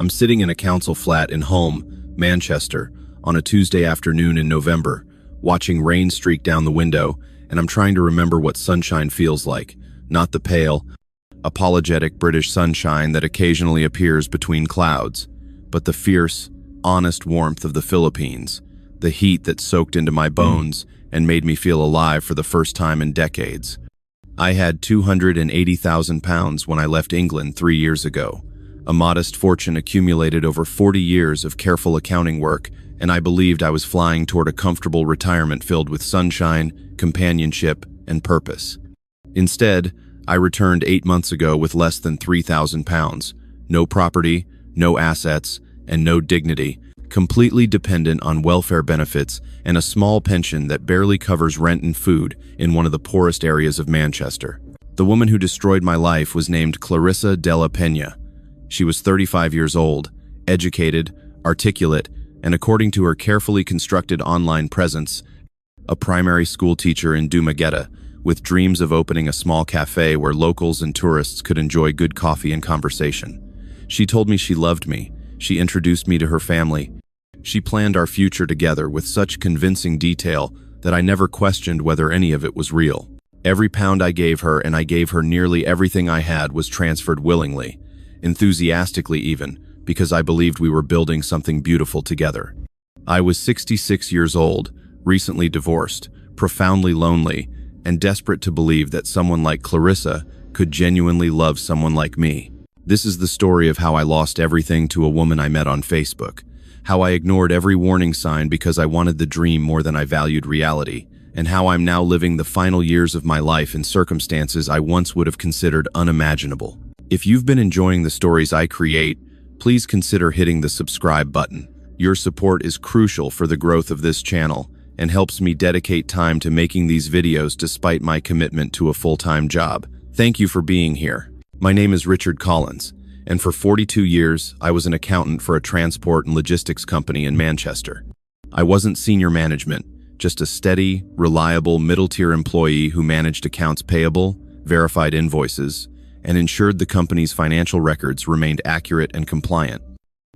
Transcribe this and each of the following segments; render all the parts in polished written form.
I'm sitting in a council flat in Hulme, Manchester, on a Tuesday afternoon in November, watching rain streak down the window, and I'm trying to remember what sunshine feels like, not the pale, apologetic British sunshine that occasionally appears between clouds, but the fierce, honest warmth of the Philippines, the heat that soaked into my bones and made me feel alive for the first time in decades. I had £280,000 when I left England 3 years ago, a modest fortune accumulated over 40 years of careful accounting work, and I believed I was flying toward a comfortable retirement filled with sunshine, companionship, and purpose. Instead, I returned 8 months ago with less than £3,000, no property, no assets, and no dignity, completely dependent on welfare benefits and a small pension that barely covers rent and food in one of the poorest areas of Manchester. The woman who destroyed my life was named Clarissa de la Peña. She was 35 years old, educated, articulate, and according to her carefully constructed online presence, a primary school teacher in Dumaguete, with dreams of opening a small cafe where locals and tourists could enjoy good coffee and conversation. She told me she loved me. She introduced me to her family. She planned our future together with such convincing detail that I never questioned whether any of it was real. Every pound I gave her, and I gave her nearly everything I had, was transferred willingly, enthusiastically even, because I believed we were building something beautiful together. I was 66 years old, recently divorced, profoundly lonely, and desperate to believe that someone like Clarissa could genuinely love someone like me. This is the story of how I lost everything to a woman I met on Facebook, how I ignored every warning sign because I wanted the dream more than I valued reality, and how I'm now living the final years of my life in circumstances I once would have considered unimaginable. If you've been enjoying the stories I create, please consider hitting the subscribe button. Your support is crucial for the growth of this channel and helps me dedicate time to making these videos despite my commitment to a full-time job. Thank you for being here. My name is Richard Collins, and for 42 years, I was an accountant for a transport and logistics company in Manchester. I wasn't senior management, just a steady, reliable middle-tier employee who managed accounts payable, verified invoices, and ensured the company's financial records remained accurate and compliant.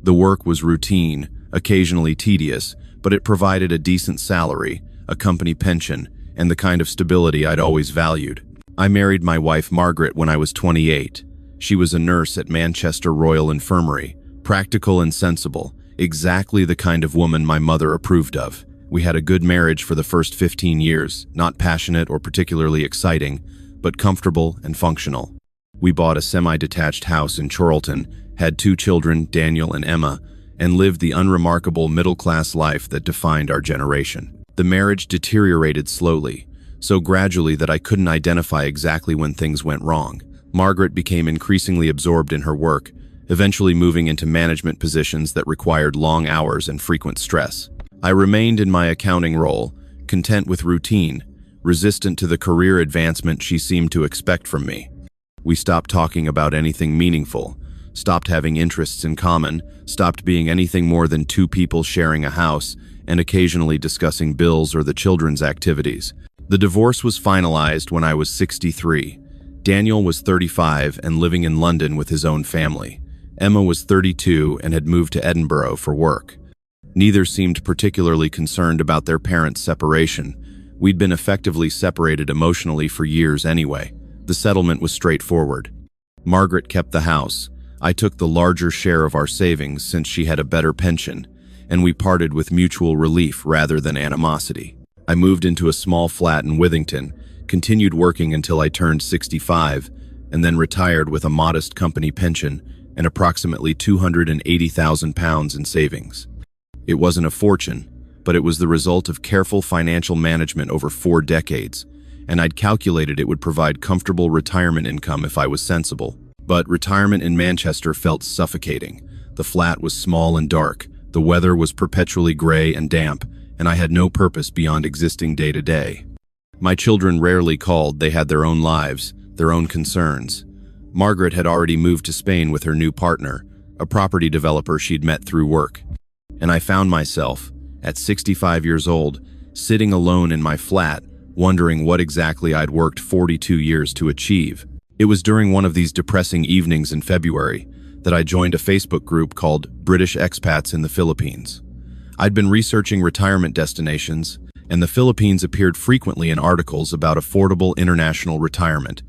The work was routine, occasionally tedious, but it provided a decent salary, a company pension, and the kind of stability I'd always valued. I married my wife Margaret when I was 28. She was a nurse at Manchester Royal Infirmary, practical and sensible, exactly the kind of woman my mother approved of. We had a good marriage for the first 15 years, not passionate or particularly exciting, but comfortable and functional. We bought a semi-detached house in Chorlton, had 2 children, Daniel and Emma, and lived the unremarkable middle-class life that defined our generation. The marriage deteriorated slowly, so gradually that I couldn't identify exactly when things went wrong. Margaret became increasingly absorbed in her work, eventually moving into management positions that required long hours and frequent stress. I remained in my accounting role, content with routine, resistant to the career advancement she seemed to expect from me. We stopped talking about anything meaningful, stopped having interests in common, stopped being anything more than 2 people sharing a house, and occasionally discussing bills or the children's activities. The divorce was finalized when I was 63. Daniel was 35 and living in London with his own family. Emma was 32 and had moved to Edinburgh for work. Neither seemed particularly concerned about their parents' separation. We'd been effectively separated emotionally for years anyway. The settlement was straightforward. Margaret kept the house. I took the larger share of our savings since she had a better pension, and we parted with mutual relief rather than animosity. I moved into a small flat in Withington, continued working until I turned 65, and then retired with a modest company pension and approximately £280,000 in savings. It wasn't a fortune, but it was the result of careful financial management over 4 decades, and I'd calculated it would provide comfortable retirement income if I was sensible. But retirement in Manchester felt suffocating. The flat was small and dark, the weather was perpetually gray and damp, and I had no purpose beyond existing day to day. My children rarely called. They had their own lives, their own concerns. Margaret had already moved to Spain with her new partner, a property developer she'd met through work. And I found myself, at 65 years old, sitting alone in my flat, wondering what exactly I'd worked 42 years to achieve. It was during one of these depressing evenings in February that I joined a Facebook group called British Expats in the Philippines. I'd been researching retirement destinations, and the Philippines appeared frequently in articles about affordable international retirement.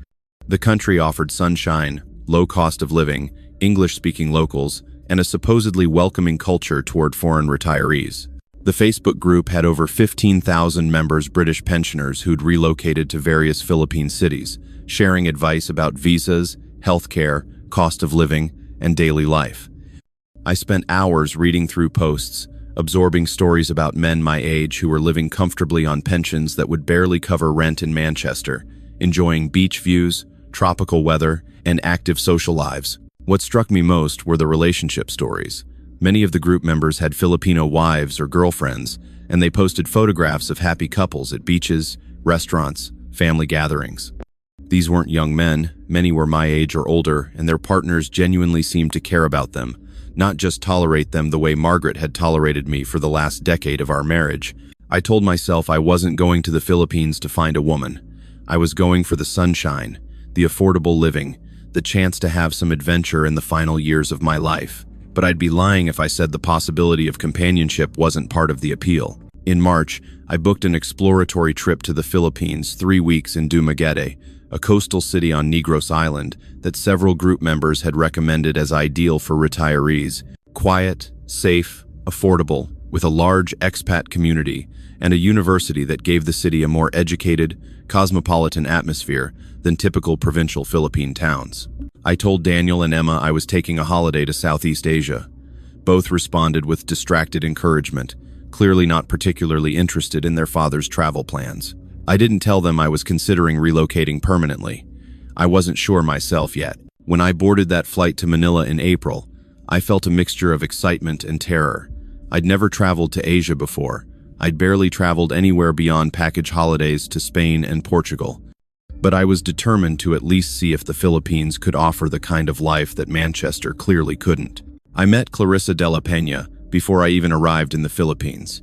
The country offered sunshine, low cost of living, English-speaking locals, and a supposedly welcoming culture toward foreign retirees. The Facebook group had over 15,000 members, British pensioners who'd relocated to various Philippine cities, sharing advice about visas, healthcare, cost of living, and daily life. I spent hours reading through posts, absorbing stories about men my age who were living comfortably on pensions that would barely cover rent in Manchester, enjoying beach views, tropical weather, and active social lives. What struck me most were the relationship stories. Many of the group members had Filipino wives or girlfriends, and they posted photographs of happy couples at beaches, restaurants, family gatherings. These weren't young men, many were my age or older, and their partners genuinely seemed to care about them, not just tolerate them the way Margaret had tolerated me for the last decade of our marriage. I told myself I wasn't going to the Philippines to find a woman. I was going for the sunshine, the affordable living, the chance to have some adventure in the final years of my life. But I'd be lying if I said the possibility of companionship wasn't part of the appeal. In March, I booked an exploratory trip to the Philippines, 3 weeks in Dumaguete, a coastal city on Negros Island that several group members had recommended as ideal for retirees. Quiet, safe, affordable, with a large expat community and a university that gave the city a more educated, cosmopolitan atmosphere than typical provincial Philippine towns. I told Daniel and Emma I was taking a holiday to Southeast Asia. Both responded with distracted encouragement, clearly not particularly interested in their father's travel plans. I didn't tell them I was considering relocating permanently. I wasn't sure myself yet. When I boarded that flight to Manila in April, I felt a mixture of excitement and terror. I'd never traveled to Asia before. I'd barely traveled anywhere beyond package holidays to Spain and Portugal. But I was determined to at least see if the Philippines could offer the kind of life that Manchester clearly couldn't. I met Clarissa de la Peña before I even arrived in the Philippines.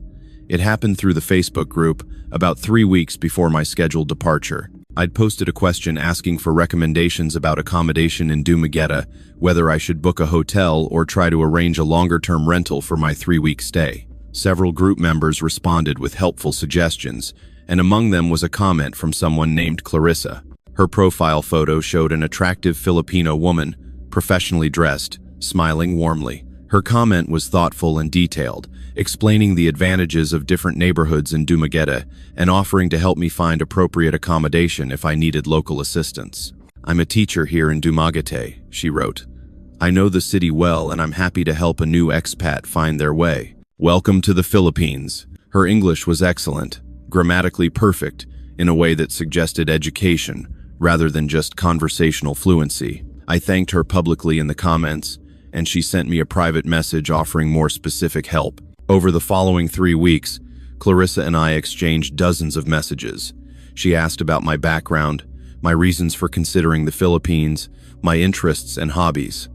It happened through the Facebook group about 3 weeks before my scheduled departure. I'd posted a question asking for recommendations about accommodation in Dumaguete, whether I should book a hotel or try to arrange a longer-term rental for my 3-week stay. Several group members responded with helpful suggestions, and among them was a comment from someone named Clarissa. Her profile photo showed an attractive Filipino woman, professionally dressed, smiling warmly. Her comment was thoughtful and detailed, explaining the advantages of different neighborhoods in Dumaguete and offering to help me find appropriate accommodation if I needed local assistance. "I'm a teacher here in Dumaguete," she wrote. "I know the city well and I'm happy to help a new expat find their way. Welcome to the Philippines." Her English was excellent, grammatically perfect, in a way that suggested education rather than just conversational fluency. I thanked her publicly in the comments, and she sent me a private message offering more specific help. Over the following 3 weeks, Clarissa and I exchanged dozens of messages. She asked about my background, my reasons for considering the Philippines, my interests and hobbies.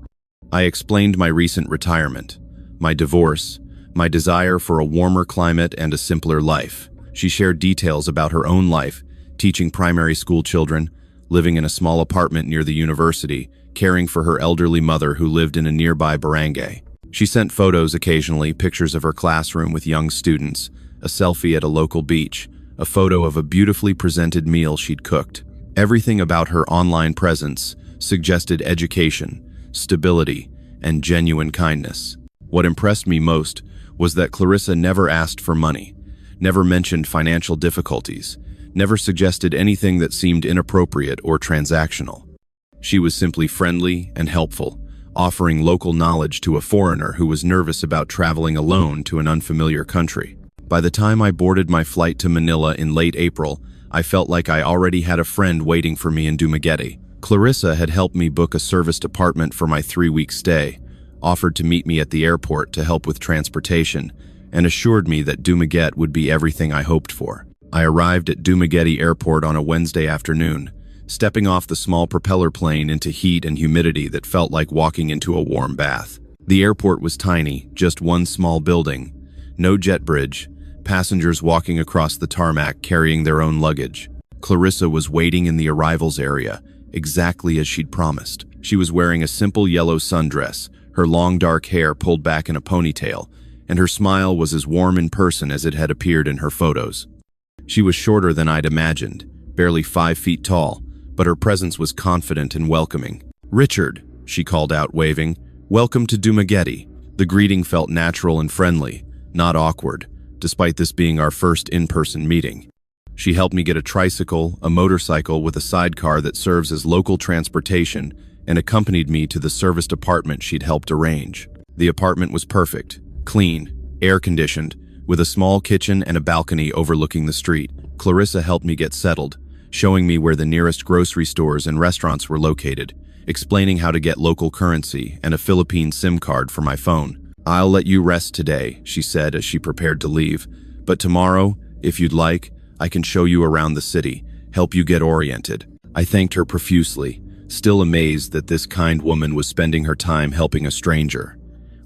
I explained my recent retirement, my divorce, my desire for a warmer climate and a simpler life. She shared details about her own life, teaching primary school children, living in a small apartment near the university, caring for her elderly mother who lived in a nearby barangay. She sent photos occasionally, pictures of her classroom with young students, a selfie at a local beach, a photo of a beautifully presented meal she'd cooked. Everything about her online presence suggested education, stability, and genuine kindness. What impressed me most was that Clarissa never asked for money, never mentioned financial difficulties, never suggested anything that seemed inappropriate or transactional. She was simply friendly and helpful, offering local knowledge to a foreigner who was nervous about traveling alone to an unfamiliar country. By the time I boarded my flight to Manila in late April, I felt like I already had a friend waiting for me in Dumaguete. Clarissa had helped me book a serviced apartment for my 3-week stay, offered to meet me at the airport to help with transportation, and assured me that Dumaguete would be everything I hoped for. I arrived at Dumaguete Airport on a Wednesday afternoon, stepping off the small propeller plane into heat and humidity that felt like walking into a warm bath. The airport was tiny, just one small building, no jet bridge, passengers walking across the tarmac carrying their own luggage. Clarissa was waiting in the arrivals area, exactly as she'd promised. She was wearing a simple yellow sundress, her long dark hair pulled back in a ponytail, and her smile was as warm in person as it had appeared in her photos. She was shorter than I'd imagined, barely 5 feet tall, but her presence was confident and welcoming. "Richard," she called out, waving, "welcome to Dumaguete." The greeting felt natural and friendly, not awkward, despite this being our first in-person meeting. She helped me get a tricycle, a motorcycle with a sidecar that serves as local transportation, and accompanied me to the serviced apartment she'd helped arrange. The apartment was perfect, clean, air-conditioned, with a small kitchen and a balcony overlooking the street. Clarissa helped me get settled, showing me where the nearest grocery stores and restaurants were located, explaining how to get local currency and a Philippine SIM card for my phone. "I'll let you rest today," she said as she prepared to leave. "But tomorrow, if you'd like, I can show you around the city, help you get oriented." I thanked her profusely, still amazed that this kind woman was spending her time helping a stranger.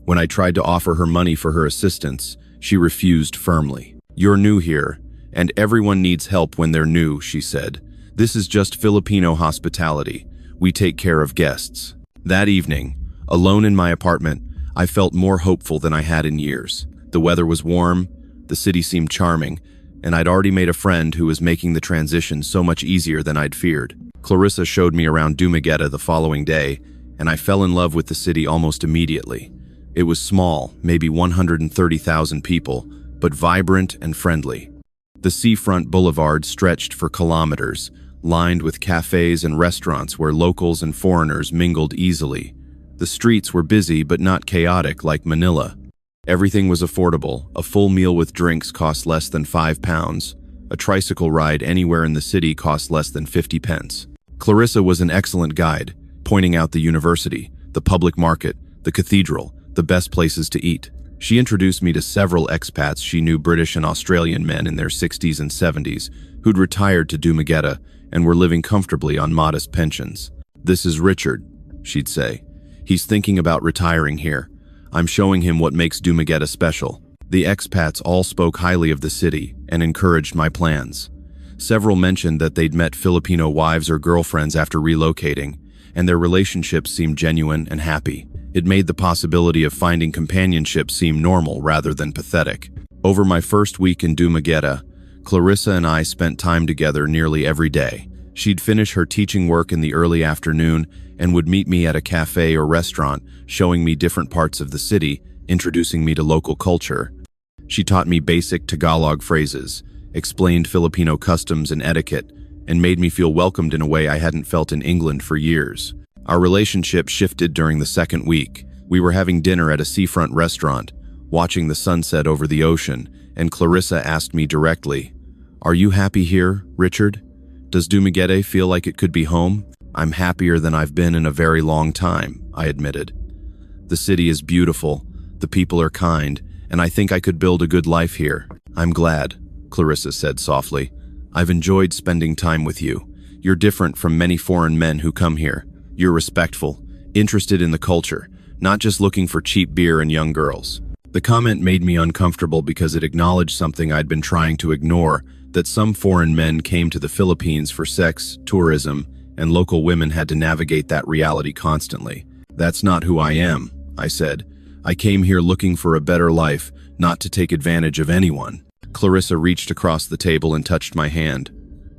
When I tried to offer her money for her assistance, she refused firmly. "You're new here, and everyone needs help when they're new," she said. "This is just Filipino hospitality. We take care of guests." That evening, alone in my apartment, I felt more hopeful than I had in years. The weather was warm, the city seemed charming, and I'd already made a friend who was making the transition so much easier than I'd feared. Clarissa showed me around Dumaguete the following day, and I fell in love with the city almost immediately. It was small, maybe 130,000 people, but vibrant and friendly. The seafront boulevard stretched for kilometers, lined with cafes and restaurants where locals and foreigners mingled easily. The streets were busy but not chaotic like Manila. Everything was affordable. A full meal with drinks cost less than £5. A tricycle ride anywhere in the city cost less than 50 pence. Clarissa was an excellent guide, pointing out the university, the public market, the cathedral, the best places to eat. She introduced me to several expats she knew, British and Australian men in their 60s and 70s, who'd retired to Dumaguete and were living comfortably on modest pensions. "This is Richard," she'd say. "He's thinking about retiring here. I'm showing him what makes Dumaguete special." The expats all spoke highly of the city and encouraged my plans. Several mentioned that they'd met Filipino wives or girlfriends after relocating, and their relationships seemed genuine and happy. It made the possibility of finding companionship seem normal rather than pathetic. Over my first week in Dumaguete, Clarissa and I spent time together nearly every day. She'd finish her teaching work in the early afternoon and would meet me at a cafe or restaurant, showing me different parts of the city, introducing me to local culture. She taught me basic Tagalog phrases, explained Filipino customs and etiquette, and made me feel welcomed in a way I hadn't felt in England for years. Our relationship shifted during the second week. We were having dinner at a seafront restaurant, watching the sunset over the ocean, and Clarissa asked me directly, "Are you happy here, Richard? Does Dumaguete feel like it could be home?" "I'm happier than I've been in a very long time," I admitted. "The city is beautiful, the people are kind, and I think I could build a good life here." "I'm glad," Clarissa said softly. "I've enjoyed spending time with you. You're different from many foreign men who come here. You're respectful, interested in the culture, not just looking for cheap beer and young girls." The comment made me uncomfortable because it acknowledged something I'd been trying to ignore, that some foreign men came to the Philippines for sex, tourism, and local women had to navigate that reality constantly. "That's not who I am," I said. "I came here looking for a better life, not to take advantage of anyone." Clarissa reached across the table and touched my hand.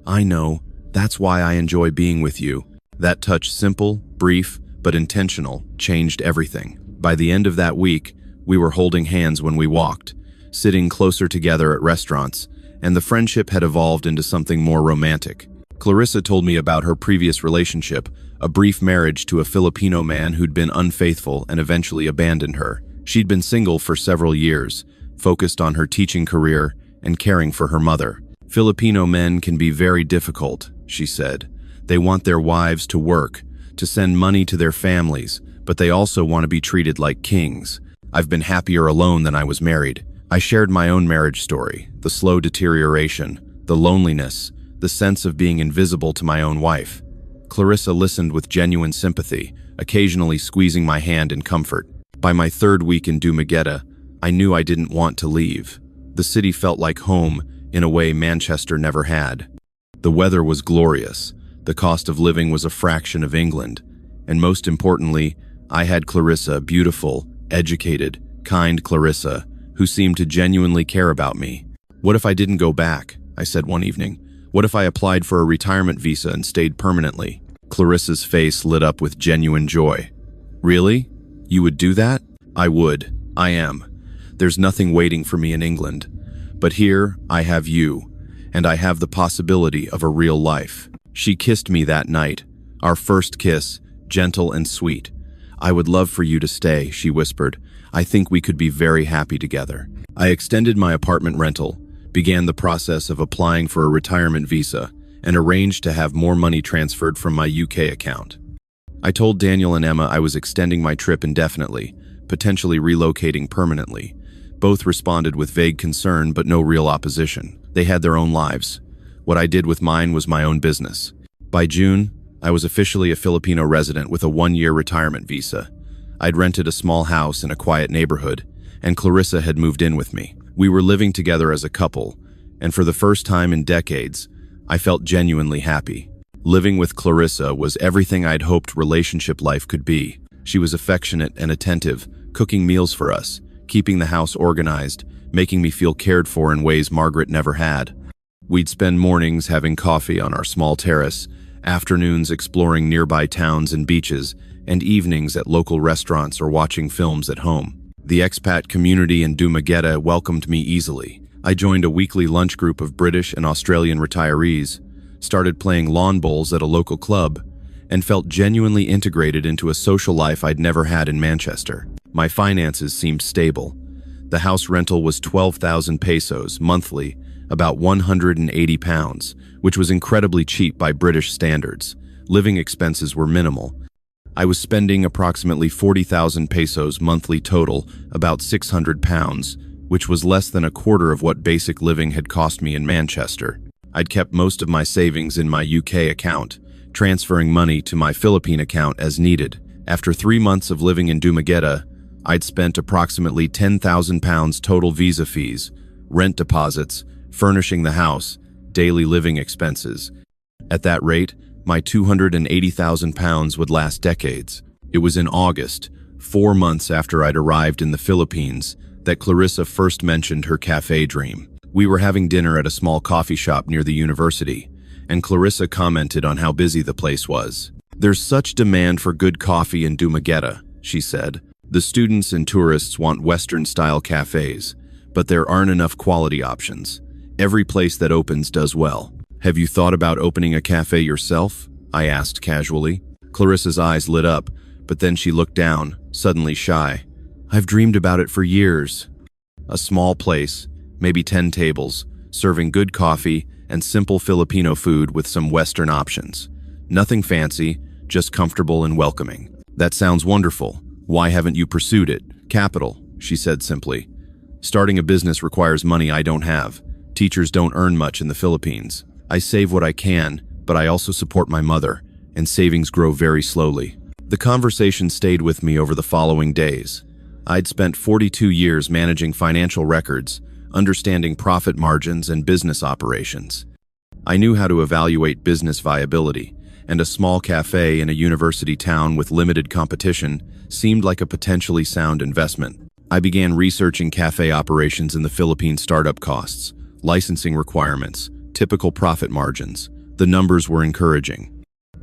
"I know. That's why I enjoy being with you." That touch, simple, brief, but intentional, changed everything. By the end of that week, we were holding hands when we walked, sitting closer together at restaurants, and the friendship had evolved into something more romantic. Clarissa told me about her previous relationship, a brief marriage to a Filipino man who'd been unfaithful and eventually abandoned her. She'd been single for several years, focused on her teaching career and caring for her mother. "Filipino men can be very difficult," she said. "They want their wives to work, to send money to their families, but they also want to be treated like kings. I've been happier alone than I was married." I shared my own marriage story, the slow deterioration, the loneliness, the sense of being invisible to my own wife. Clarissa listened with genuine sympathy, occasionally squeezing my hand in comfort. By my third week in Dumaguete, I knew I didn't want to leave. The city felt like home in a way Manchester never had. The weather was glorious. The cost of living was a fraction of England, And most importantly, I had Clarissa, beautiful, educated, kind Clarissa, who seemed to genuinely care about me. "What if I didn't go back?" I said one evening. "What if I applied for a retirement visa and stayed permanently?" Clarissa's face lit up with genuine joy. "Really? You would do that?" "I would. I am. There's nothing waiting for me in England. But here, I have you, and I have the possibility of a real life." She kissed me that night, our first kiss, gentle and sweet. "I would love for you to stay," she whispered. "I think we could be very happy together." I extended my apartment rental, began the process of applying for a retirement visa, and arranged to have more money transferred from my UK account. I told Daniel and Emma I was extending my trip indefinitely, potentially relocating permanently. Both responded with vague concern but no real opposition. They had their own lives. What I did with mine was my own business. By June, I was officially a Filipino resident with a 1-year retirement visa. I'd rented a small house in a quiet neighborhood, and Clarissa had moved in with me. We were living together as a couple, and for the first time in decades, I felt genuinely happy. Living with Clarissa was everything I'd hoped relationship life could be. She was affectionate and attentive, cooking meals for us, keeping the house organized, making me feel cared for in ways Margaret never had. We'd spend mornings having coffee on our small terrace, afternoons exploring nearby towns and beaches, and evenings at local restaurants or watching films at home. The expat community in Dumaguete welcomed me easily. I joined a weekly lunch group of British and Australian retirees, started playing lawn bowls at a local club, and felt genuinely integrated into a social life I'd never had in Manchester. My finances seemed stable. The house rental was 12,000 pesos monthly, about £180, which was incredibly cheap by British standards. Living expenses were minimal. I was spending approximately 40,000 pesos monthly total, about £600, which was less than a quarter of what basic living had cost me in Manchester. I'd kept most of my savings in my UK account, transferring money to my Philippine account as needed. After 3 months of living in Dumaguete, I'd spent approximately £10,000 total visa fees, rent deposits, furnishing the house, daily living expenses. At that rate, my £280,000 would last decades. It was in August, 4 months after I'd arrived in the Philippines, that Clarissa first mentioned her cafe dream. We were having dinner at a small coffee shop near the university, and Clarissa commented on how busy the place was. "There's such demand for good coffee in Dumaguete," she said. "The students and tourists want Western-style cafes, but there aren't enough quality options. Every place that opens does well." "Have you thought about opening a cafe yourself?" I asked casually. Clarissa's eyes lit up, but then she looked down, suddenly shy. "I've dreamed about it for years." A small place, maybe 10 tables, serving good coffee and simple Filipino food with some Western options. Nothing fancy, just comfortable and welcoming. "That sounds wonderful. Why haven't you pursued it?" "Capital," she said simply. "Starting a business requires money I don't have. Teachers don't earn much in the Philippines. I save what I can, but I also support my mother, and savings grow very slowly." The conversation stayed with me over the following days. I'd spent 42 years managing financial records, understanding profit margins and business operations. I knew how to evaluate business viability, and a small cafe in a university town with limited competition seemed like a potentially sound investment. I began researching cafe operations in the Philippines, startup costs, licensing requirements, typical profit margins. The numbers were encouraging.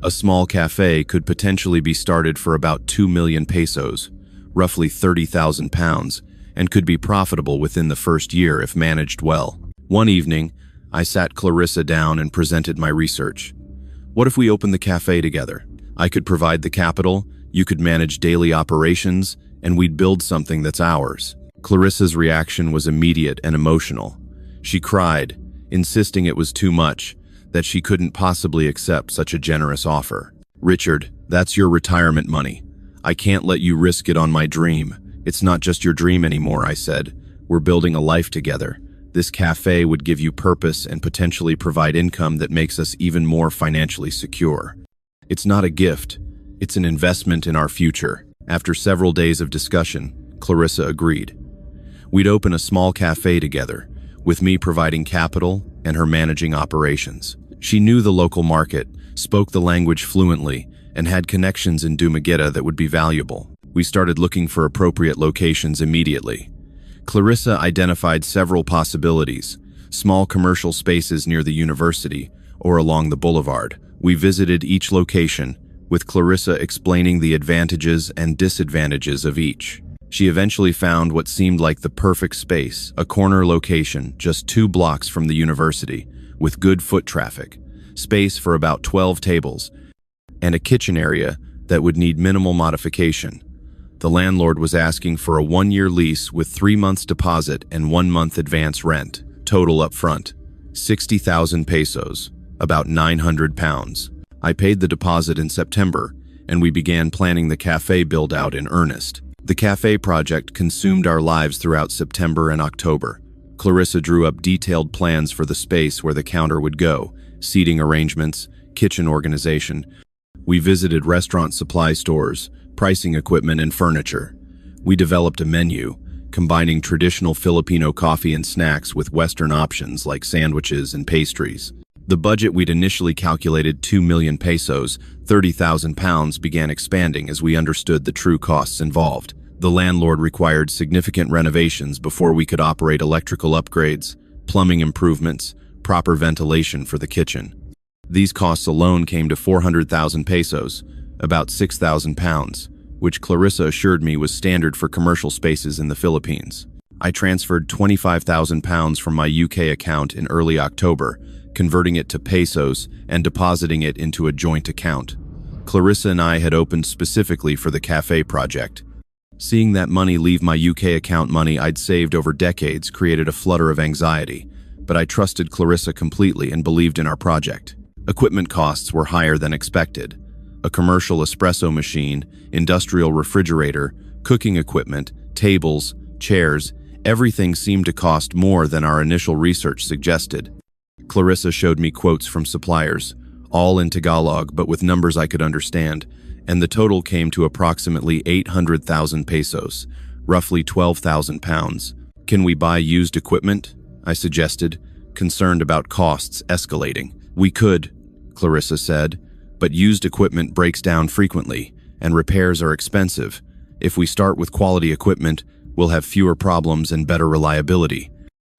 A small cafe could potentially be started for about 2 million pesos, roughly £30,000, and could be profitable within the first year if managed well. One evening, I sat Clarissa down and presented my research. "What if we opened the cafe together? I could provide the capital, you could manage daily operations, and we'd build something that's ours." Clarissa's reaction was immediate and emotional. She cried, insisting it was too much, that she couldn't possibly accept such a generous offer. "Richard, that's your retirement money. I can't let you risk it on my dream. It's not just your dream anymore," I said. "We're building a life together. This cafe would give you purpose and potentially provide income that makes us even more financially secure. It's not a gift, it's an investment in our future." After several days of discussion, Clarissa agreed. We'd open a small cafe together, with me providing capital and her managing operations. She knew the local market, spoke the language fluently, and had connections in Dumaguete that would be valuable. We started looking for appropriate locations immediately. Clarissa identified several possibilities: small commercial spaces near the university or along the boulevard. We visited each location, with Clarissa explaining the advantages and disadvantages of each. She eventually found what seemed like the perfect space, a corner location just 2 blocks from the university, with good foot traffic, space for about 12 tables, and a kitchen area that would need minimal modification. The landlord was asking for a 1-year lease with 3 months deposit and 1 month advance rent, total upfront, 60,000 pesos, about 900 pounds. I paid the deposit in September, and we began planning the cafe build-out in earnest. The cafe project consumed our lives throughout September and October. Clarissa drew up detailed plans for the space where the counter would go, seating arrangements, kitchen organization. We visited restaurant supply stores, pricing equipment, and furniture. We developed a menu, combining traditional Filipino coffee and snacks with Western options like sandwiches and pastries. The budget we'd initially calculated 2 million pesos, 30,000 pounds, began expanding as we understood the true costs involved. The landlord required significant renovations before we could operate: electrical upgrades, plumbing improvements, proper ventilation for the kitchen. These costs alone came to 400,000 pesos, about 6,000 pounds, which Clarissa assured me was standard for commercial spaces in the Philippines. I transferred 25,000 pounds from my UK account in early October, converting it to pesos and depositing it into a joint account. Clarissa and I had opened specifically for the cafe project. Seeing that money leave my UK account, money I'd saved over decades, created a flutter of anxiety, but I trusted Clarissa completely and believed in our project. Equipment costs were higher than expected. A commercial espresso machine, industrial refrigerator, cooking equipment, tables, chairs, everything seemed to cost more than our initial research suggested. Clarissa showed me quotes from suppliers, all in Tagalog but with numbers I could understand, and the total came to approximately 800,000 pesos, roughly 12,000 pounds. "Can we buy used equipment?" I suggested, concerned about costs escalating. "We could," Clarissa said, "but used equipment breaks down frequently, and repairs are expensive. If we start with quality equipment, we'll have fewer problems and better reliability.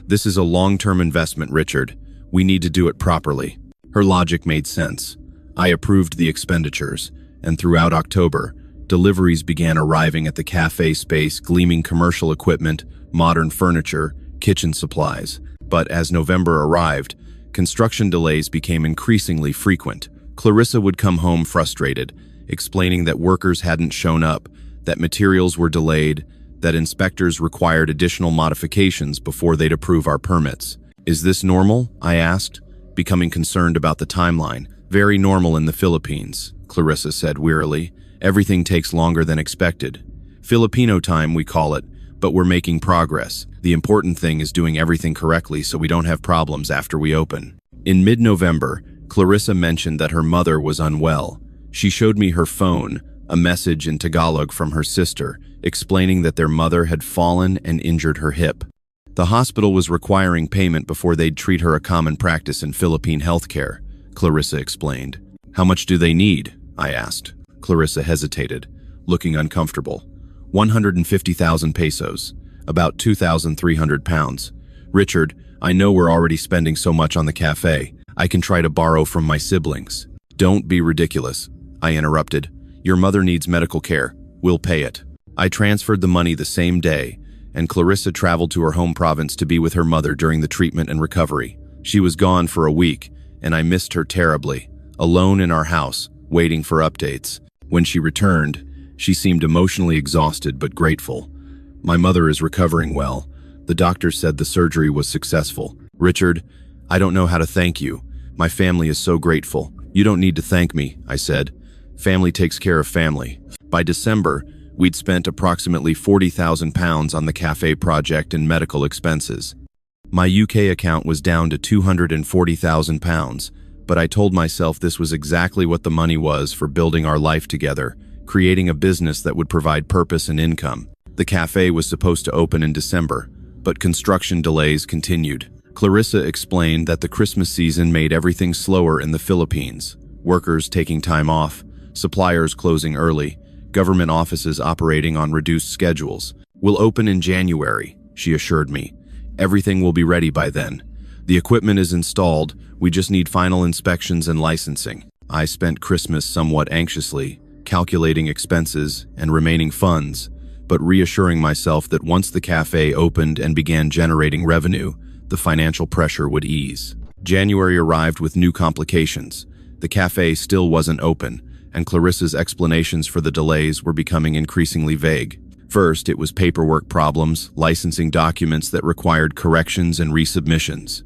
This is a long-term investment, Richard. We need to do it properly." Her logic made sense. I approved the expenditures, and throughout October, deliveries began arriving at the cafe space, gleaming commercial equipment, modern furniture, kitchen supplies. But as November arrived, construction delays became increasingly frequent. Clarissa would come home frustrated, explaining that workers hadn't shown up, that materials were delayed, that inspectors required additional modifications before they'd approve our permits. "Is this normal?" I asked, becoming concerned about the timeline. "Very normal in the Philippines," Clarissa said wearily. "Everything takes longer than expected. Filipino time, we call it, but we're making progress. The important thing is doing everything correctly so we don't have problems after we open." In mid-November, Clarissa mentioned that her mother was unwell. She showed me her phone, a message in Tagalog from her sister, explaining that their mother had fallen and injured her hip. The hospital was requiring payment before they'd treat her, a common practice in Philippine healthcare, Clarissa explained. "How much do they need?" I asked. Clarissa hesitated, looking uncomfortable. 150,000 pesos, about 2,300 pounds. "Richard, I know we're already spending so much on the cafe. I can try to borrow from my siblings." "Don't be ridiculous," I interrupted. "Your mother needs medical care. We'll pay it." I transferred the money the same day, and Clarissa traveled to her home province to be with her mother during the treatment and recovery. She was gone for a week, and I missed her terribly, alone in our house, waiting for updates. When she returned, she seemed emotionally exhausted but grateful. "My mother is recovering well. The doctor said the surgery was successful. Richard, I don't know how to thank you. My family is so grateful." "You don't need to thank me," I said. "Family takes care of family." By December, we'd spent approximately 40,000 pounds on the cafe project and medical expenses. My UK account was down to 240,000 pounds, but I told myself this was exactly what the money was for building our life together, creating a business that would provide purpose and income. The cafe was supposed to open in December, but construction delays continued. Clarissa explained that the Christmas season made everything slower in the Philippines, workers taking time off, suppliers closing early, government offices operating on reduced schedules. "We'll open in January," she assured me. "Everything will be ready by then. The equipment is installed, we just need final inspections and licensing." I spent Christmas somewhat anxiously, calculating expenses and remaining funds, but reassuring myself that once the cafe opened and began generating revenue, the financial pressure would ease. January arrived with new complications. The cafe still wasn't open, and Clarissa's explanations for the delays were becoming increasingly vague. First, it was paperwork problems, licensing documents that required corrections and resubmissions.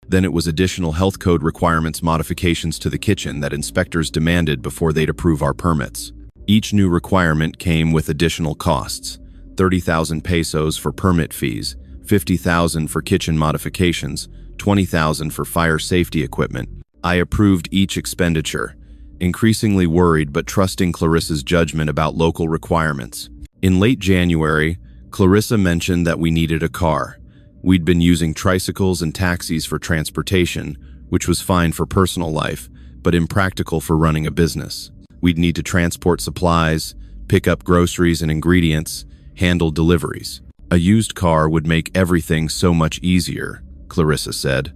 Then it was additional health code requirements modifications to the kitchen that inspectors demanded before they'd approve our permits. Each new requirement came with additional costs: 30,000 pesos for permit fees, 50,000 for kitchen modifications, 20,000 for fire safety equipment. I approved each expenditure, increasingly worried but trusting Clarissa's judgment about local requirements. In late January, Clarissa mentioned that we needed a car. We'd been using tricycles and taxis for transportation, which was fine for personal life, but impractical for running a business. We'd need to transport supplies, pick up groceries and ingredients, handle deliveries. A used car would make everything so much easier, Clarissa said.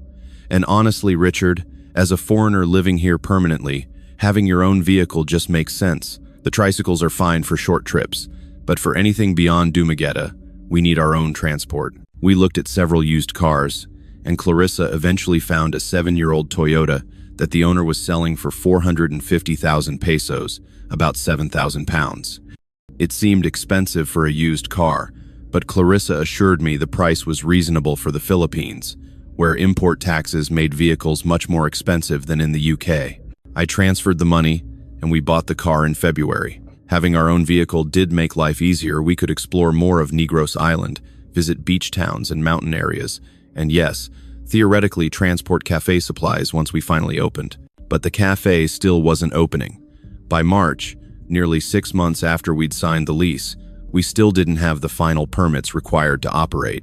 And honestly, Richard, as a foreigner living here permanently, having your own vehicle just makes sense. The tricycles are fine for short trips, but for anything beyond Dumaguete, we need our own transport. We looked at several used cars, and Clarissa eventually found a 7-year-old Toyota that the owner was selling for 450,000 pesos, about 7,000 pounds. It seemed expensive for a used car, but Clarissa assured me the price was reasonable for the Philippines, where import taxes made vehicles much more expensive than in the UK. I transferred the money, and we bought the car in February. Having our own vehicle did make life easier. We could explore more of Negros Island, visit beach towns and mountain areas, and yes, theoretically transport cafe supplies once we finally opened. But the cafe still wasn't opening. By March, nearly 6 months after we'd signed the lease, we still didn't have the final permits required to operate.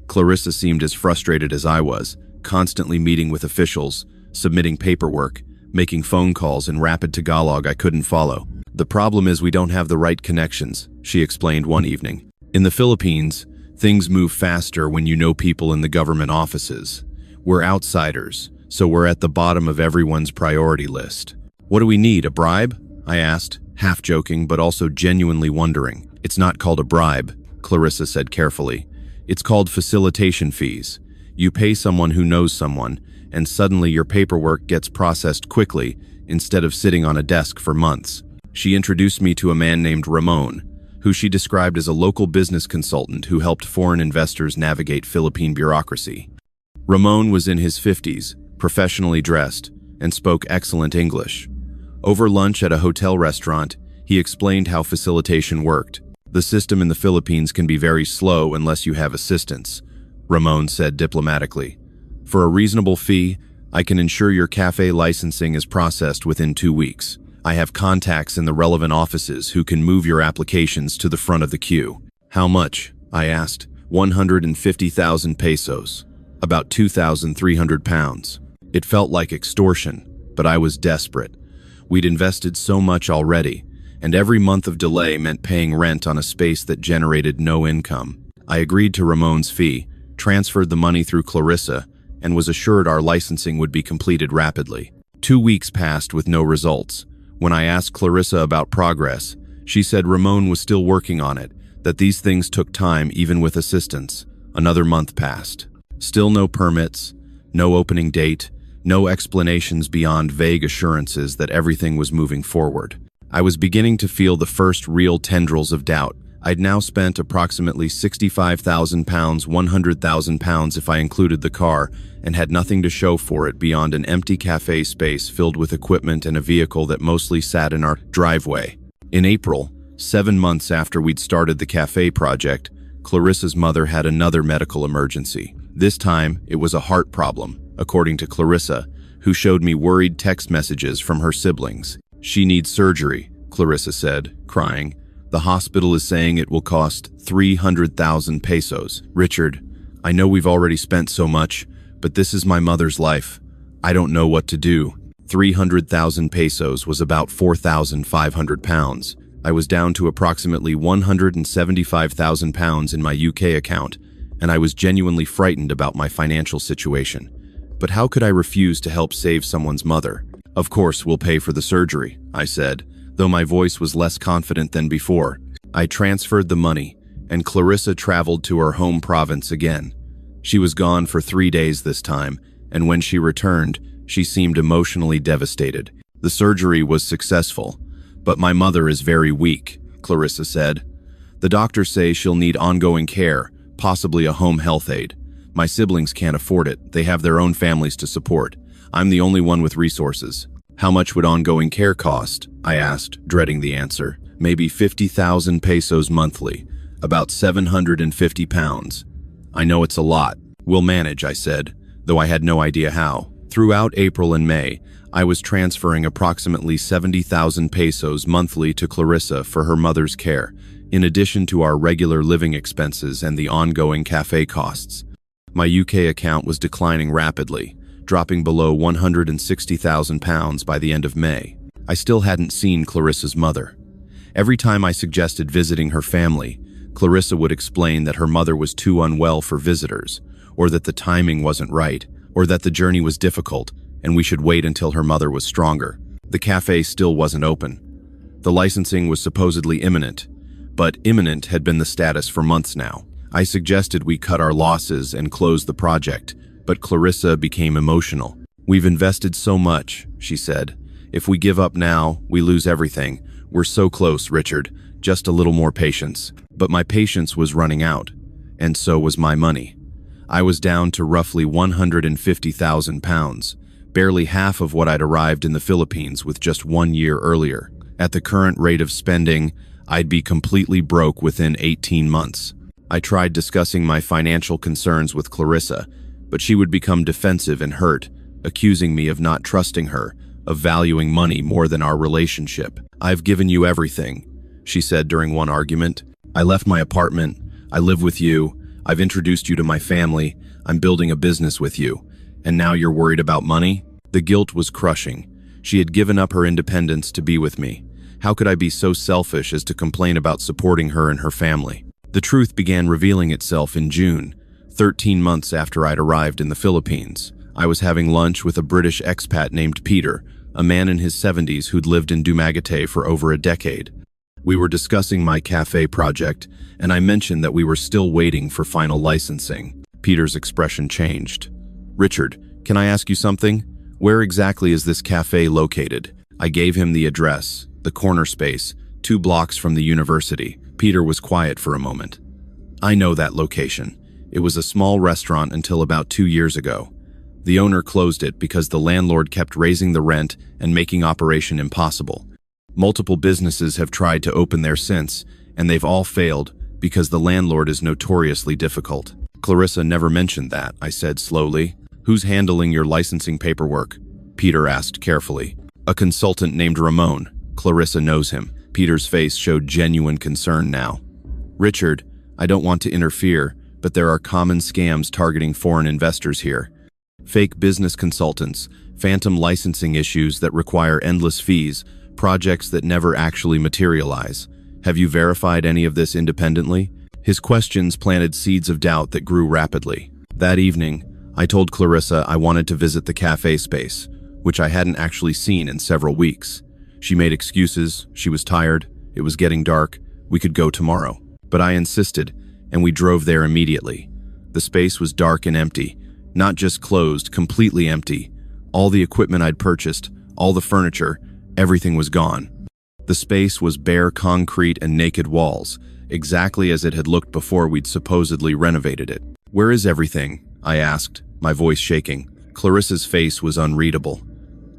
Clarissa seemed as frustrated as I was, constantly meeting with officials, submitting paperwork, making phone calls in rapid Tagalog I couldn't follow. "The problem is we don't have the right connections," she explained one evening. "In the Philippines, things move faster when you know people in the government offices. We're outsiders, so we're at the bottom of everyone's priority list." "What do we need, a bribe?" I asked, half joking but also genuinely wondering. "It's not called a bribe," Clarissa said carefully. "It's called facilitation fees. You pay someone who knows someone, and suddenly your paperwork gets processed quickly instead of sitting on a desk for months." She introduced me to a man named Ramon, who she described as a local business consultant who helped foreign investors navigate Philippine bureaucracy. Ramon was in his 50s, professionally dressed, and spoke excellent English. Over lunch at a hotel restaurant, he explained how facilitation worked. "The system in the Philippines can be very slow unless you have assistance," Ramon said diplomatically. "For a reasonable fee, I can ensure your cafe licensing is processed within 2 weeks. I have contacts in the relevant offices who can move your applications to the front of the queue." "How much?" I asked. 150,000 pesos, about 2,300 pounds. It felt like extortion, but I was desperate. We'd invested so much already, and every month of delay meant paying rent on a space that generated no income. I agreed to Ramon's fee, transferred the money through Clarissa, and was assured our licensing would be completed rapidly. 2 weeks passed with no results. When I asked Clarissa about progress, she said Ramon was still working on it, that these things took time even with assistance. Another month passed. Still no permits, no opening date, no explanations beyond vague assurances that everything was moving forward. I was beginning to feel the first real tendrils of doubt. I'd now spent approximately 65,000 pounds, 100,000 pounds if I included the car, and had nothing to show for it beyond an empty cafe space filled with equipment and a vehicle that mostly sat in our driveway. In April, 7 months after we'd started the cafe project, Clarissa's mother had another medical emergency. This time, it was a heart problem, according to Clarissa, who showed me worried text messages from her siblings. "She needs surgery," Clarissa said, crying. "The hospital is saying it will cost 300,000 pesos. Richard, I know we've already spent so much, but this is my mother's life. I don't know what to do." 300,000 pesos was about 4,500 pounds. I was down to approximately 175,000 pounds in my UK account, and I was genuinely frightened about my financial situation. But how could I refuse to help save someone's mother? Of course, we'll pay for the surgery, I said, though my voice was less confident than before. I transferred the money, and Clarissa traveled to her home province again. She was gone for 3 days this time, and when she returned, she seemed emotionally devastated. The surgery was successful, but my mother is very weak, Clarissa said. The doctors say she'll need ongoing care, possibly a home health aide. My siblings can't afford it. They have their own families to support. I'm the only one with resources. How much would ongoing care cost? I asked, dreading the answer. Maybe 50,000 pesos monthly, about 750 pounds. I know it's a lot. We'll manage, I said, though I had no idea how. Throughout April and May, I was transferring approximately 70,000 pesos monthly to Clarissa for her mother's care, in addition to our regular living expenses and the ongoing cafe costs. My UK account was declining rapidly, dropping below 160,000 pounds by the end of May. I still hadn't seen Clarissa's mother. Every time I suggested visiting her family, Clarissa would explain that her mother was too unwell for visitors, or that the timing wasn't right, or that the journey was difficult and we should wait until her mother was stronger. The cafe still wasn't open. The licensing was supposedly imminent, but imminent had been the status for months now. I suggested we cut our losses and close the project, but Clarissa became emotional. We've invested so much, she said. If we give up now, we lose everything. We're so close, Richard. Just a little more patience. But my patience was running out, and so was my money. I was down to roughly 150,000 pounds, barely half of what I'd arrived in the Philippines with just 1 year earlier. At the current rate of spending, I'd be completely broke within 18 months. I tried discussing my financial concerns with Clarissa, but she would become defensive and hurt, accusing me of not trusting her, of valuing money more than our relationship. I've given you everything, she said during one argument. I left my apartment. I live with you. I've introduced you to my family. I'm building a business with you. And now you're worried about money? The guilt was crushing. She had given up her independence to be with me. How could I be so selfish as to complain about supporting her and her family? The truth began revealing itself in June, 13 months after I'd arrived in the Philippines. I was having lunch with a British expat named Peter, a man in his 70s who'd lived in Dumaguete for over a decade. We were discussing my cafe project, and I mentioned that we were still waiting for final licensing. Peter's expression changed. Richard, can I ask you something? Where exactly is this cafe located? I gave him the address, the corner space, 2 blocks from the university. Peter was quiet for a moment. I know that location. It was a small restaurant until about 2 years ago. The owner closed it because the landlord kept raising the rent and making operation impossible. Multiple businesses have tried to open there since, and they've all failed because the landlord is notoriously difficult. Clarissa never mentioned that, I said slowly. Who's handling your licensing paperwork? Peter asked carefully. A consultant named Ramon. Clarissa knows him. Peter's face showed genuine concern now. Richard, I don't want to interfere, but there are common scams targeting foreign investors here. Fake business consultants, phantom licensing issues that require endless fees, projects that never actually materialize. Have you verified any of this independently? His questions planted seeds of doubt that grew rapidly. That evening, I told Clarissa I wanted to visit the cafe space, which I hadn't actually seen in several weeks. She made excuses. She was tired. It was getting dark. We could go tomorrow. But I insisted, and we drove there immediately. The space was dark and empty. Not just closed, completely empty. All the equipment I'd purchased, all the furniture, everything was gone. The space was bare concrete and naked walls, exactly as it had looked before we'd supposedly renovated it. Where is everything? I asked, my voice shaking. Clarissa's face was unreadable.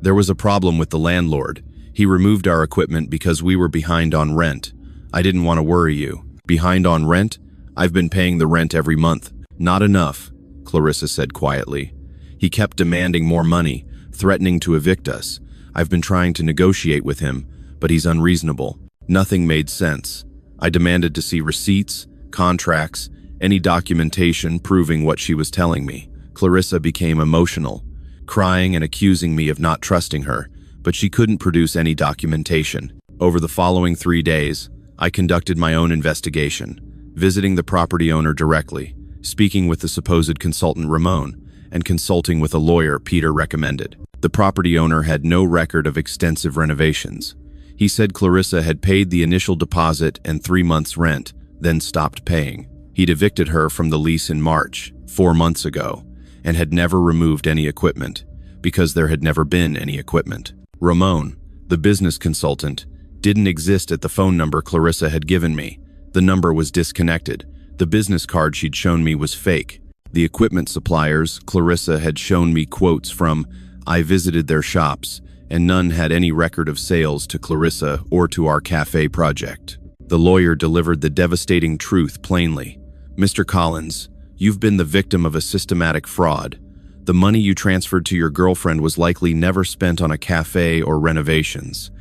There was a problem with the landlord. He removed our equipment because we were behind on rent. I didn't want to worry you. Behind on rent? I've been paying the rent every month. Not enough, Clarissa said quietly. He kept demanding more money, threatening to evict us. I've been trying to negotiate with him, but he's unreasonable. Nothing made sense. I demanded to see receipts, contracts, any documentation proving what she was telling me. Clarissa became emotional, crying and accusing me of not trusting her, but she couldn't produce any documentation. Over the following 3 days, I conducted my own investigation, visiting the property owner directly, speaking with the supposed consultant Ramon, and consulting with a lawyer Peter recommended. The property owner had no record of extensive renovations. He said Clarissa had paid the initial deposit and 3 months' rent, then stopped paying. He'd evicted her from the lease in March, 4 months ago, and had never removed any equipment, because there had never been any equipment. Ramon, the business consultant, didn't exist at the phone number Clarissa had given me. The number was disconnected. The business card she'd shown me was fake. The equipment suppliers Clarissa had shown me quotes from, I visited their shops, and none had any record of sales to Clarissa or to our cafe project. The lawyer delivered the devastating truth plainly. Mr. Collins, you've been the victim of a systematic fraud. The money you transferred to your girlfriend was likely never spent on a cafe or renovations.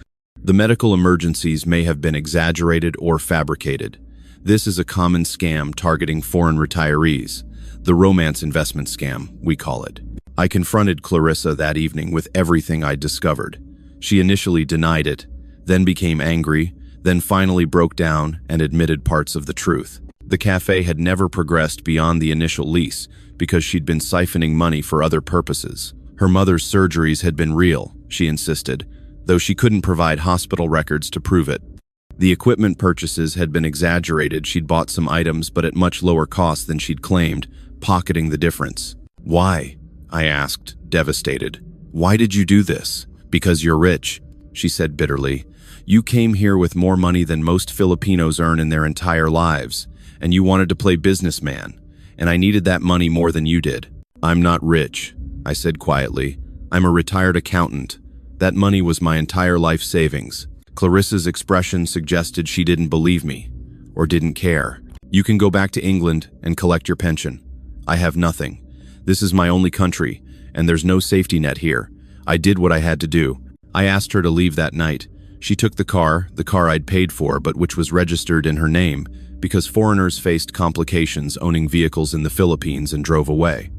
The medical emergencies may have been exaggerated or fabricated. This is a common scam targeting foreign retirees. The romance investment scam, we call it. I confronted Clarissa that evening with everything I'd discovered. She initially denied it, then became angry, then finally broke down and admitted parts of the truth. The cafe had never progressed beyond the initial lease because she'd been siphoning money for other purposes. Her mother's surgeries had been real, she insisted, though she couldn't provide hospital records to prove it. The equipment purchases had been exaggerated. She'd bought some items but at much lower cost than she'd claimed, pocketing the difference. Why? I asked, devastated. Why did you do this? Because you're rich, she said bitterly. You came here with more money than most Filipinos earn in their entire lives, and you wanted to play businessman, and I needed that money more than you did. I'm not rich, I said quietly. I'm a retired accountant. That money was my entire life savings. Clarissa's expression suggested she didn't believe me, or didn't care. You can go back to England and collect your pension. I have nothing. This is my only country, and there's no safety net here. I did what I had to do. I asked her to leave that night. She took the car I'd paid for, but which was registered in her name, because foreigners faced complications owning vehicles in the Philippines, and drove away.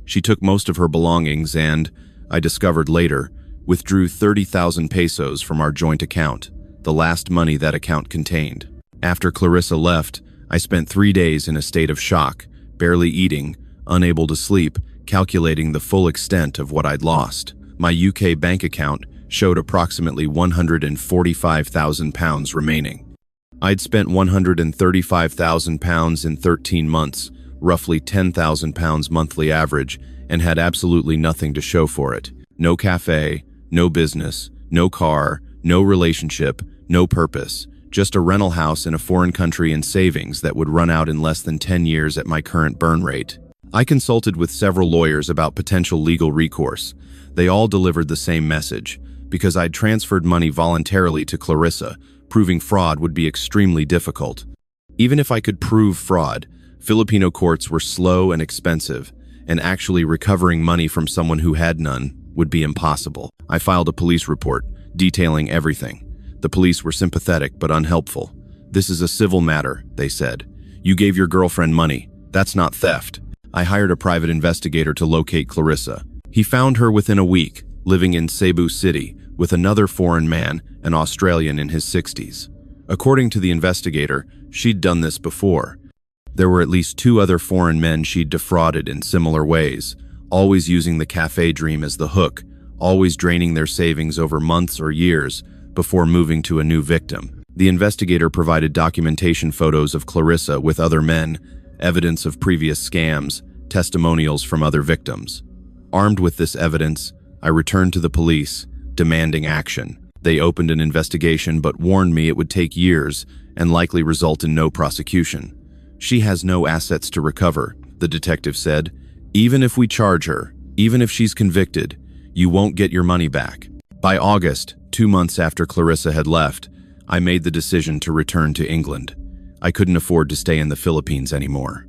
She took most of her belongings and, I discovered later, withdrew 30,000 pesos from our joint account, the last money that account contained. After Clarissa left, I spent 3 days in a state of shock, barely eating, unable to sleep, calculating the full extent of what I'd lost. My UK bank account showed approximately £145,000 remaining. I'd spent £135,000 in 13 months, roughly £10,000 monthly average, and had absolutely nothing to show for it. No cafe, no business, no car, no relationship, no purpose, just a rental house in a foreign country and savings that would run out in less than 10 years at my current burn rate. I consulted with several lawyers about potential legal recourse. They all delivered the same message. Because I'd transferred money voluntarily to Clarissa, proving fraud would be extremely difficult. Even if I could prove fraud, Filipino courts were slow and expensive, and actually recovering money from someone who had none would be impossible. I filed a police report, detailing everything. The police were sympathetic but unhelpful. This is a civil matter, they said. You gave your girlfriend money. That's not theft. I hired a private investigator to locate Clarissa. He found her within a week, living in Cebu City, with another foreign man, an Australian in his 60s. According to the investigator, she'd done this before. There were at least 2 other foreign men she'd defrauded in similar ways, always using the cafe dream as the hook, always draining their savings over months or years before moving to a new victim. The investigator provided documentation photos of Clarissa with other men, evidence of previous scams, testimonials from other victims. Armed with this evidence, I returned to the police, demanding action. They opened an investigation but warned me it would take years and likely result in no prosecution. She has no assets to recover, the detective said. Even if we charge her, even if she's convicted, you won't get your money back. By August, 2 months after Clarissa had left, I made the decision to return to England. I couldn't afford to stay in the Philippines anymore.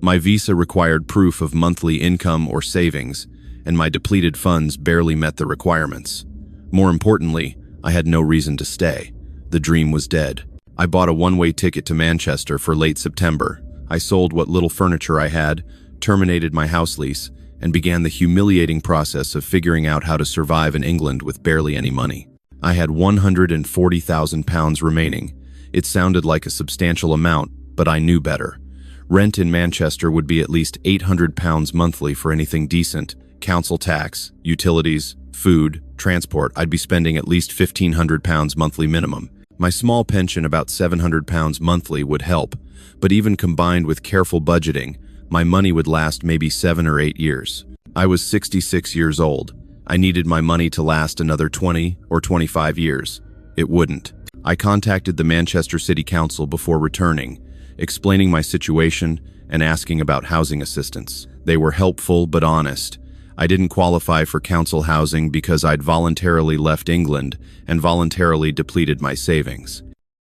My visa required proof of monthly income or savings, and my depleted funds barely met the requirements. More importantly, I had no reason to stay. The dream was dead. I bought a one-way ticket to Manchester for late September. I sold what little furniture I had, terminated my house lease, and began the humiliating process of figuring out how to survive in England with barely any money. I had £140,000 remaining. It sounded like a substantial amount, but I knew better. Rent in Manchester would be at least £800 monthly for anything decent. Council tax, utilities, food, transport, I'd be spending at least £1,500 monthly minimum. My small pension, about £700 monthly, would help, but even combined with careful budgeting, my money would last maybe 7 or 8 years. I was 66 years old. I needed my money to last another 20 or 25 years. It wouldn't. I contacted the Manchester City Council before returning, explaining my situation and asking about housing assistance. They were helpful but honest. I didn't qualify for council housing because I'd voluntarily left England and voluntarily depleted my savings.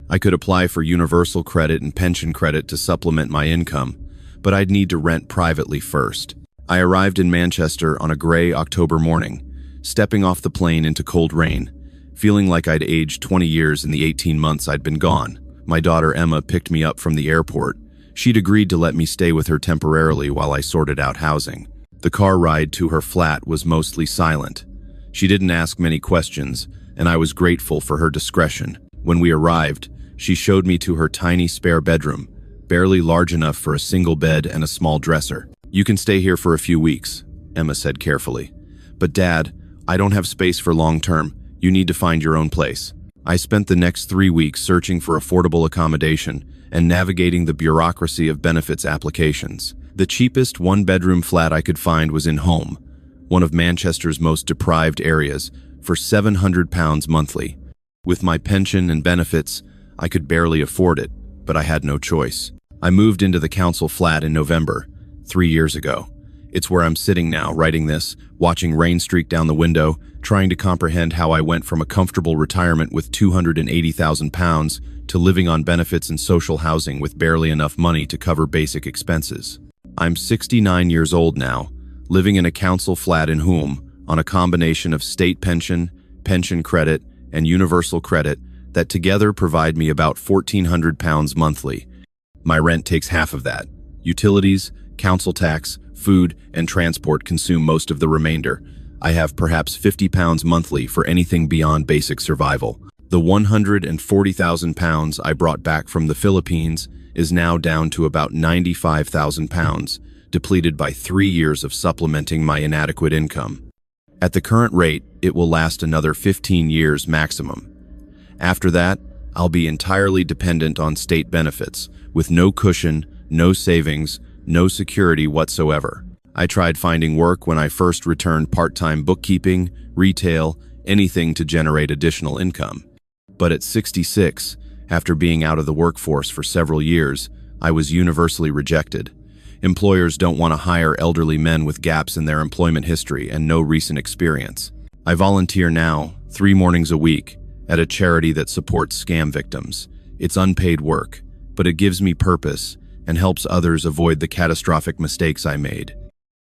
I could apply for universal credit and pension credit to supplement my income, but I'd need to rent privately first. I arrived in Manchester on a gray October morning, stepping off the plane into cold rain, feeling like I'd aged 20 years in the 18 months I'd been gone. My daughter Emma picked me up from the airport. She'd agreed to let me stay with her temporarily while I sorted out housing. The car ride to her flat was mostly silent. She didn't ask many questions, and I was grateful for her discretion. When we arrived, she showed me to her tiny spare bedroom, barely large enough for a single bed and a small dresser. "You can stay here for a few weeks," Emma said carefully. "But Dad, I don't have space for long term. You need to find your own place." I spent the next 3 weeks searching for affordable accommodation and navigating the bureaucracy of benefits applications. The cheapest one-bedroom flat I could find was in Home, one of Manchester's most deprived areas, for £700 monthly. With my pension and benefits, I could barely afford it, but I had no choice. I moved into the council flat in November, 3 years ago. It's where I'm sitting now, writing this, watching rain streak down the window, trying to comprehend how I went from a comfortable retirement with £280,000 to living on benefits and social housing with barely enough money to cover basic expenses. I'm 69 years old now, living in a council flat in Hulme on a combination of state pension, pension credit, and universal credit that together provide me about £1,400 monthly. My rent takes half of that. Utilities, council tax, food, and transport consume most of the remainder. I have perhaps £50 monthly for anything beyond basic survival. The £140,000 I brought back from the Philippines is now down to about £95,000, depleted by 3 years of supplementing my inadequate income. At the current rate, it will last another 15 years maximum. After that, I'll be entirely dependent on state benefits, with no cushion, no savings, no security whatsoever. I tried finding work when I first returned, part-time bookkeeping, retail, anything to generate additional income. But at 66, after being out of the workforce for several years, I was universally rejected. Employers don't want to hire elderly men with gaps in their employment history and no recent experience. I volunteer now, 3 mornings a week, at a charity that supports scam victims. It's unpaid work, but it gives me purpose and helps others avoid the catastrophic mistakes I made.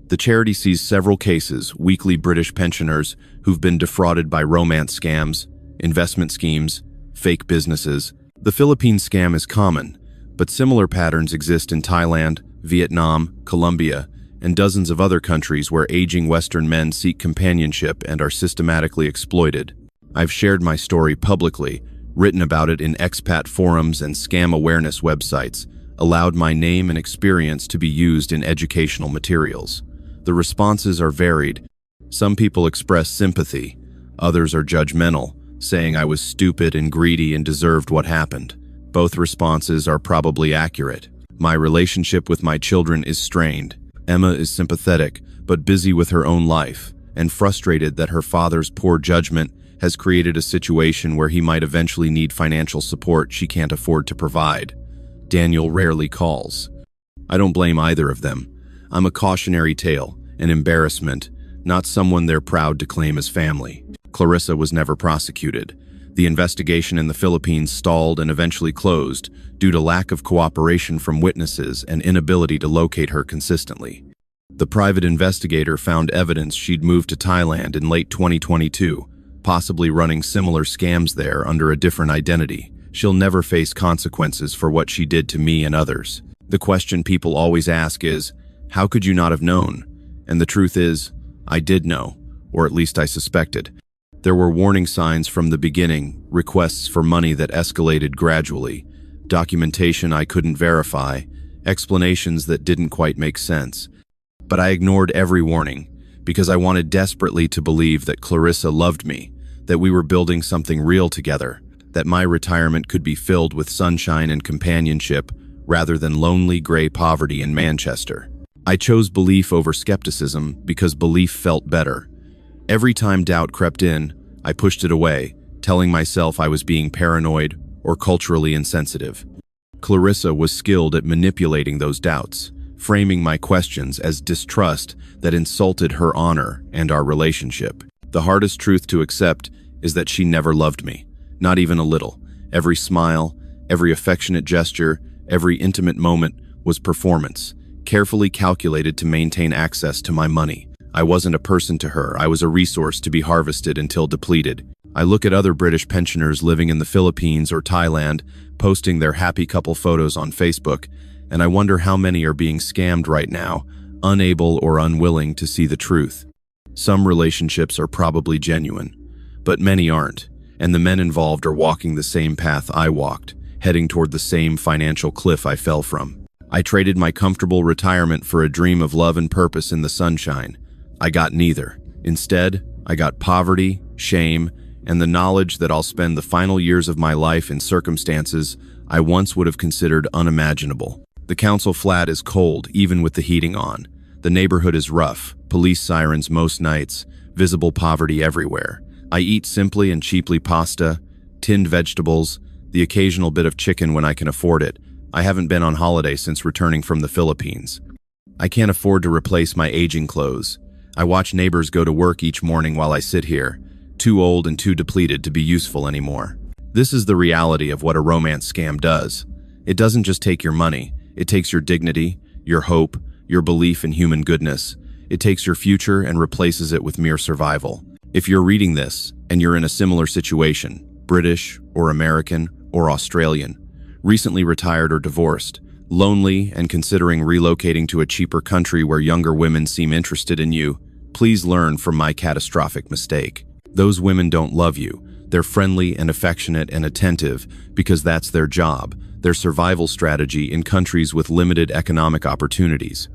The charity sees several cases, weekly British pensioners who've been defrauded by romance scams, investment schemes, fake businesses. The Philippine scam is common, but similar patterns exist in Thailand, Vietnam, Colombia, and dozens of other countries where aging Western men seek companionship and are systematically exploited. I've shared my story publicly, written about it in expat forums and scam awareness websites, allowed my name and experience to be used in educational materials. The responses are varied. Some people express sympathy, others are judgmental, saying I was stupid and greedy and deserved what happened. Both responses are probably accurate. My relationship with my children is strained. Emma is sympathetic, but busy with her own life, and frustrated that her father's poor judgment has created a situation where he might eventually need financial support she can't afford to provide. Daniel rarely calls. I don't blame either of them. I'm a cautionary tale, an embarrassment, not someone they're proud to claim as family. Clarissa was never prosecuted. The investigation in the Philippines stalled and eventually closed due to lack of cooperation from witnesses and inability to locate her consistently. The private investigator found evidence she'd moved to Thailand in late 2022, possibly running similar scams there under a different identity. She'll never face consequences for what she did to me and others. The question people always ask is, how could you not have known? And the truth is, I did know, or at least I suspected. There were warning signs from the beginning, requests for money that escalated gradually, documentation I couldn't verify, explanations that didn't quite make sense. But I ignored every warning, because I wanted desperately to believe that Clarissa loved me, that we were building something real together, that my retirement could be filled with sunshine and companionship rather than lonely gray poverty in Manchester. I chose belief over skepticism because belief felt better. Every time doubt crept in, I pushed it away, telling myself I was being paranoid or culturally insensitive. Clarissa was skilled at manipulating those doubts, framing my questions as distrust that insulted her honor and our relationship. The hardest truth to accept is that she never loved me, not even a little. Every smile, every affectionate gesture, every intimate moment was performance, carefully calculated to maintain access to my money. I wasn't a person to her, I was a resource to be harvested until depleted. I look at other British pensioners living in the Philippines or Thailand, posting their happy couple photos on Facebook, and I wonder how many are being scammed right now, unable or unwilling to see the truth. Some relationships are probably genuine, but many aren't, and the men involved are walking the same path I walked, heading toward the same financial cliff I fell from. I traded my comfortable retirement for a dream of love and purpose in the sunshine. I got neither. Instead, I got poverty, shame, and the knowledge that I'll spend the final years of my life in circumstances I once would have considered unimaginable. The council flat is cold, even with the heating on. The neighborhood is rough, police sirens most nights, visible poverty everywhere. I eat simply and cheaply pasta, tinned vegetables, the occasional bit of chicken when I can afford it. I haven't been on holiday since returning from the Philippines. I can't afford to replace my aging clothes. I watch neighbors go to work each morning while I sit here, too old and too depleted to be useful anymore. This is the reality of what a romance scam does. It doesn't just take your money, it takes your dignity, your hope, your belief in human goodness. It takes your future and replaces it with mere survival. If you're reading this and you're in a similar situation, British or American or Australian, recently retired or divorced, lonely and considering relocating to a cheaper country where younger women seem interested in you, please learn from my catastrophic mistake. Those women don't love you. They're friendly and affectionate and attentive because that's their job, their survival strategy in countries with limited economic opportunities.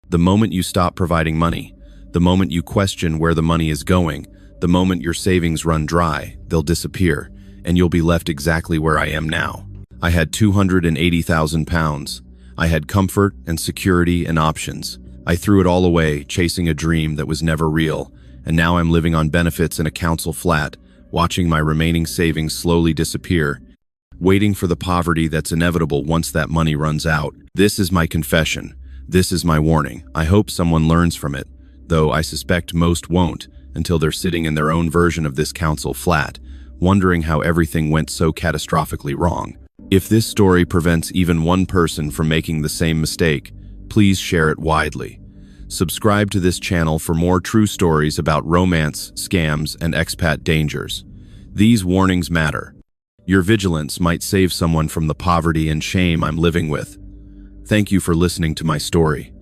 The moment you stop providing money, the moment you question where the money is going, the moment your savings run dry, they'll disappear, and you'll be left exactly where I am now. I had £280,000. I had comfort and security and options. I threw it all away, chasing a dream that was never real, and now I'm living on benefits in a council flat, watching my remaining savings slowly disappear, waiting for the poverty that's inevitable once that money runs out. This is my confession. This is my warning. I hope someone learns from it, though I suspect most won't until they're sitting in their own version of this council flat, wondering how everything went so catastrophically wrong. If this story prevents even one person from making the same mistake, please share it widely. Subscribe to this channel for more true stories about romance, scams, and expat dangers. These warnings matter. Your vigilance might save someone from the poverty and shame I'm living with. Thank you for listening to my story.